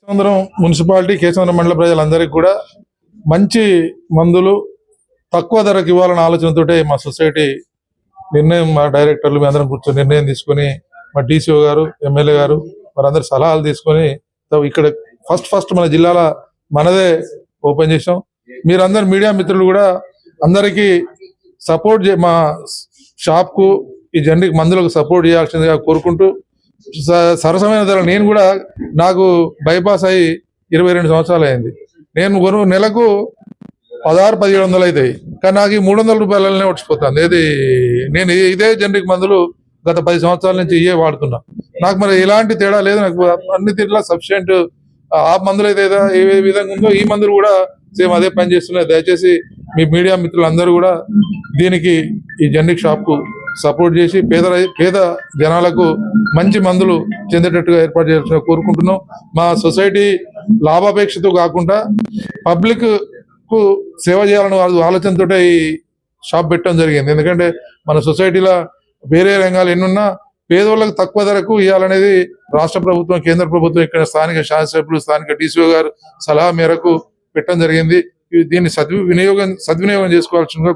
కేశవంద్రం municipality కేశవంద్రం మండల ప్రజలందరికీ కూడా మంచి మందులు తక్కువ ధరకు ఇవ్వాలన్న ఆలోచనతో మా సొసైటీ నిర్ణయం, మా డైరెక్టర్లు మీ అందరం కూర్చొని నిర్ణయం తీసుకొని మా డీసీఓ గారు, ఎమ్మెల్యే గారు వారందరి సలహాలు తీసుకొని ఇక్కడ ఫస్ట్ మన జిల్లాలో మనదే ఓపెన్ చేసాం. మీరందరు మీడియా మిత్రులు కూడా అందరికీ సపోర్ట్ మా షాప్కు ఈ జనరిక్ మందులకు సపోర్ట్ చేయాల్సిందిగా కోరుకుంటూ, సరసమైన ధర నేను కూడా నాకు బైపాస్ అయ్యి 22 సంవత్సరాలు అయింది. నేను నెలకు 1600-1700 అవుతాయి, కానీ నాకు ఈ 300 రూపాయలనే వచ్చిపోతుంది. నేను ఇదే జనరిక్ మందులు గత 10 సంవత్సరాల నుంచి ఇవే వాడుతున్నా. నాకు మరి ఎలాంటి తేడా లేదు, నాకు అన్ని తీరులా సఫిషియెంట్. ఆ మందులు అయితే ఏ విధంగా ఉందో ఈ మందులు కూడా సేమ్ అదే పని చేస్తున్నాయి. దయచేసి మీ మీడియా మిత్రులందరూ కూడా దీనికి ఈ జనరిక్ షాప్ కు సపోర్ట్ చేసి పేద జనాలకు మంచి మందులు చెందేటట్టుగా ఏర్పాటు చేయాల్సిన కోరుకుంటున్నాం. మా సొసైటీ లాభాపేక్షతో కాకుండా పబ్లిక్ కు సేవ చేయాలని ఆలోచనతో ఈ షాప్ పెట్టడం జరిగింది. ఎందుకంటే మన సొసైటీలో వేరే రంగాలు ఎన్నున్నా పేదోళ్ళకు తక్కువ ధరకు ఇవ్వాలనేది రాష్ట్ర ప్రభుత్వం, కేంద్ర ప్రభుత్వం, ఇక్కడ స్థానిక శాసనసభ్యులు, స్థానిక డీసీఓ గారు సలహా మేరకు పెట్టడం జరిగింది. దీన్ని సద్వినియోగం చేసుకోవాల్సిందిగా